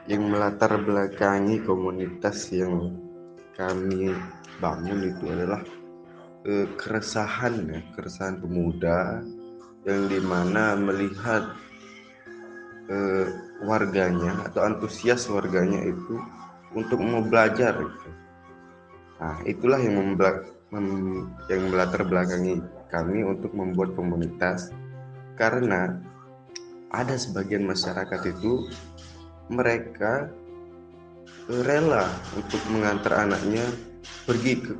Yang melatar belakangi komunitas yang kami bangun itu adalah keresahan pemuda yang dimana melihat eh, warganya atau antusias warganya itu untuk mau belajar gitu. Nah, itulah yang yang melatar belakangi kami untuk membuat komunitas, karena ada sebagian masyarakat itu mereka rela untuk mengantar anaknya pergi ke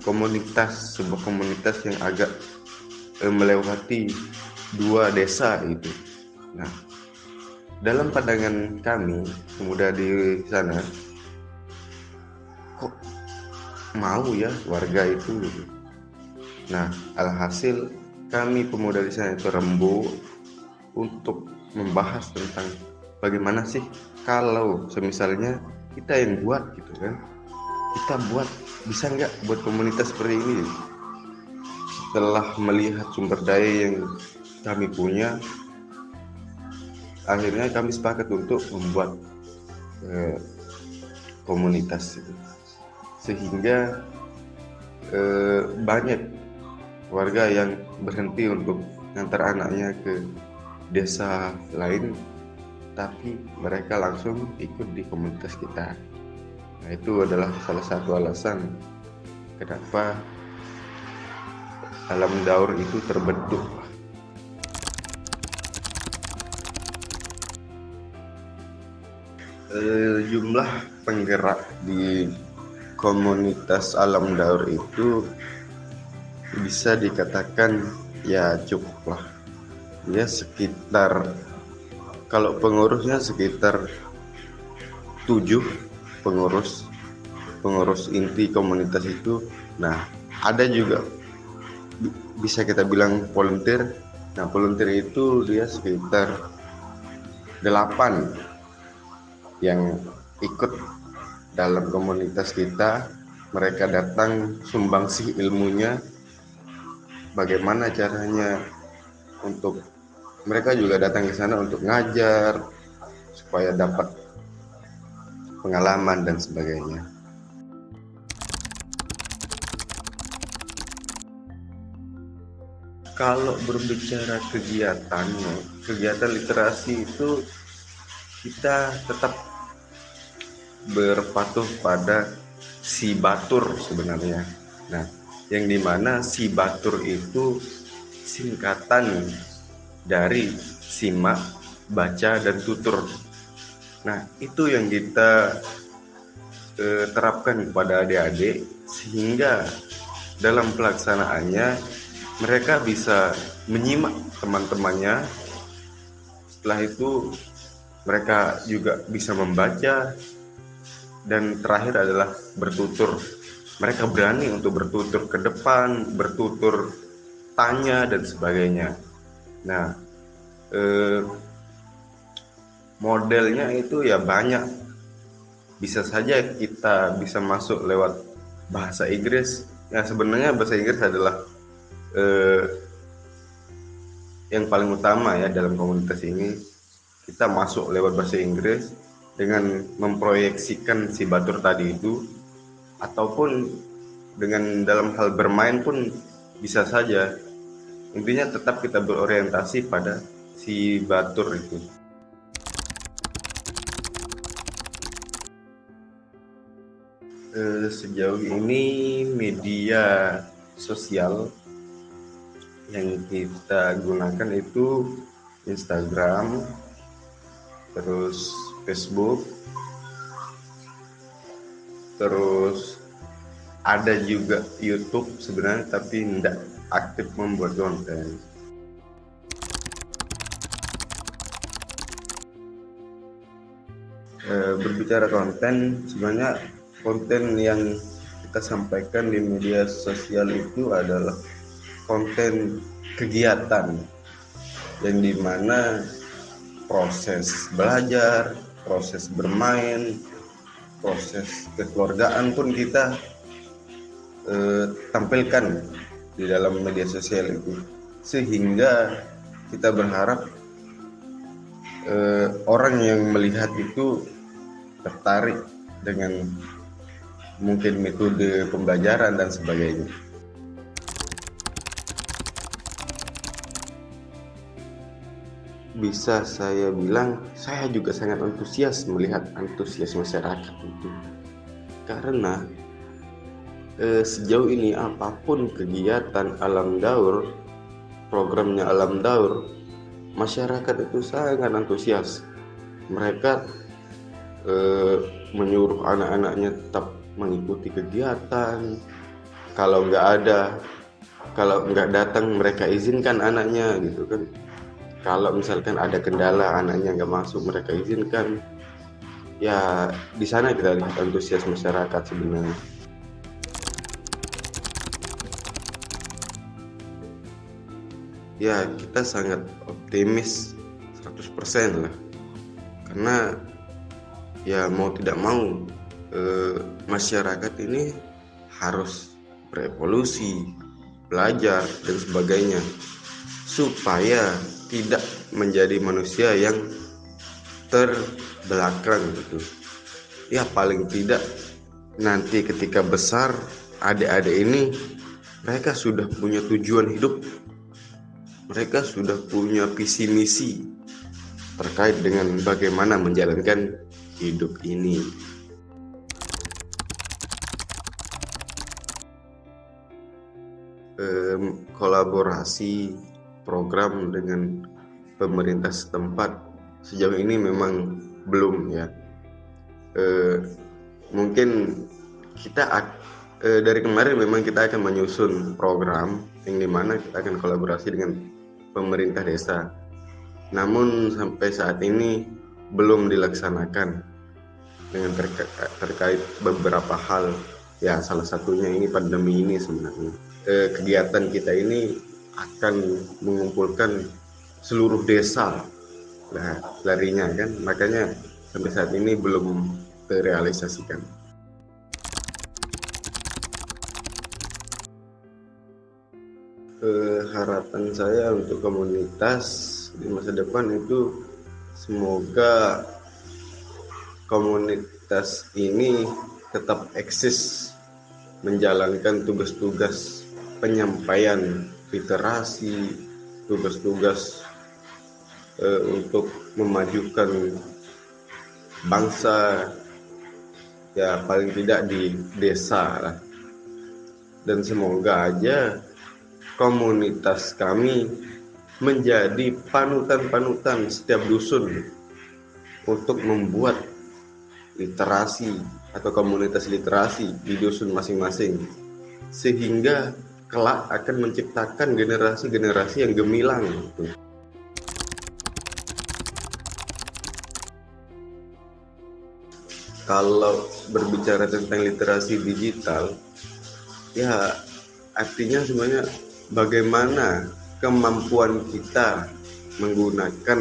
sebuah komunitas yang agak melewati 2 desa itu. Nah, dalam pandangan kami pemuda di sana, kok mau ya warga itu gitu. Nah, alhasil kami pemuda di sana itu rembu untuk membahas tentang bagaimana sih kalau semisalnya kita yang buat gitu kan, kita buat, bisa nggak buat komunitas seperti ini. Setelah melihat sumber daya yang kami punya, akhirnya kami sepakat untuk membuat eh, komunitas itu. Sehingga banyak warga yang berhenti untuk ngantar anaknya ke desa lain, tapi mereka langsung ikut di komunitas kita. Nah, itu adalah salah satu alasan kenapa Alam Daur itu terbentuk. Jumlah penggerak di komunitas Alam Daur itu bisa dikatakan ya cukup lah. Ya sekitar, kalau pengurusnya sekitar 7 pengurus inti komunitas itu. Nah, ada juga bisa kita bilang volunteer. Nah, volunteer itu dia sekitar 8 yang ikut dalam komunitas kita. Mereka datang sumbangsih ilmunya, bagaimana caranya untuk mereka juga datang ke sana untuk ngajar supaya dapat pengalaman dan sebagainya. Kalau berbicara kegiatan literasi itu kita tetap berpatuh pada si batur sebenarnya. Nah, yang dimana si batur itu singkatan dari simak, baca, dan tutur. Nah, itu yang kita terapkan kepada adik-adik, sehingga dalam pelaksanaannya mereka bisa menyimak teman-temannya. Setelah itu mereka juga bisa membaca, dan terakhir adalah bertutur. Mereka berani untuk bertutur ke depan, bertutur tanya dan sebagainya. Nah, modelnya itu ya banyak. Bisa saja kita bisa masuk lewat bahasa Inggris. Ya, sebenarnya bahasa Inggris adalah yang paling utama ya dalam komunitas ini. Kita masuk lewat bahasa Inggris dengan memproyeksikan si batur tadi itu, ataupun dengan dalam hal bermain pun bisa saja. Intinya tetap kita berorientasi pada si batur itu. Sejauh ini media sosial yang kita gunakan itu Instagram, terus Facebook, terus ada juga YouTube sebenarnya, tapi tidak aktif membuat konten. Berbicara konten, sebenarnya konten yang kita sampaikan di media sosial itu adalah konten kegiatan yang dimana proses belajar, proses bermain, proses kekeluargaan pun kita tampilkan di dalam media sosial itu, sehingga kita berharap orang yang melihat itu tertarik dengan mungkin metode pembelajaran dan sebagainya. Bisa saya bilang saya juga sangat antusias melihat antusias masyarakat itu, karena sejauh ini apapun kegiatan Alam Daur, programnya Alam Daur, masyarakat itu sangat antusias. Mereka menyuruh anak-anaknya tetap mengikuti kegiatan. Kalau nggak datang, mereka izinkan anaknya gitu kan. Kalau misalkan ada kendala anaknya nggak masuk, mereka izinkan. Ya di sana kita lihat antusias masyarakat sebenarnya. Ya kita sangat optimis 100% lah, karena ya mau tidak mau masyarakat ini harus berevolusi, belajar dan sebagainya, supaya tidak menjadi manusia yang terbelakang gitu. Ya paling tidak nanti ketika besar, adik-adik ini mereka sudah punya tujuan hidup, mereka sudah punya visi misi terkait dengan bagaimana menjalankan hidup ini. Kolaborasi program dengan pemerintah setempat sejauh ini memang belum ya. Mungkin kita dari kemarin memang kita akan menyusun program yang dimana kita akan kolaborasi dengan pemerintah desa. Namun sampai saat ini belum dilaksanakan dengan terkait beberapa hal. Ya salah satunya ini pandemi ini sebenarnya. Kegiatan kita ini akan mengumpulkan seluruh desa larinya kan, makanya sampai saat ini belum terrealisasikan. Harapan saya untuk komunitas di masa depan itu semoga komunitas ini tetap eksis menjalankan tugas-tugas penyampaian literasi, tugas-tugas untuk memajukan bangsa, ya paling tidak di desa lah. Dan semoga aja komunitas kami menjadi panutan-panutan setiap dusun untuk membuat literasi atau komunitas literasi di dusun masing-masing, sehingga kelak akan menciptakan generasi-generasi yang gemilang gitu. Kalau berbicara tentang literasi digital, ya artinya sebenarnya bagaimana kemampuan kita menggunakan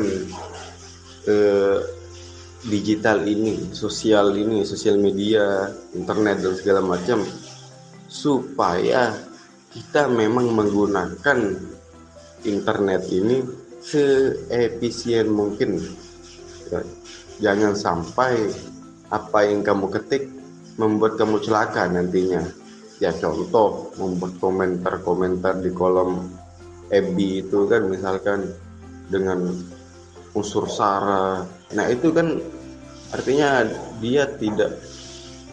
digital ini, sosial media, internet dan segala macam, supaya kita memang menggunakan internet ini seefisien mungkin. Jangan sampai apa yang kamu ketik membuat kamu celaka nantinya. Ya contoh, membuat komentar-komentar di kolom FB itu kan, misalkan dengan unsur sara. Nah itu kan artinya dia tidak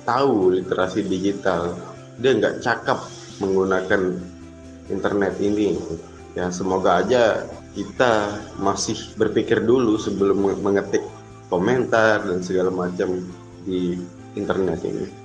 tahu literasi digital, dia nggak cakap menggunakan internet ini. Ya semoga aja kita masih berpikir dulu sebelum mengetik komentar dan segala macam di internet ini.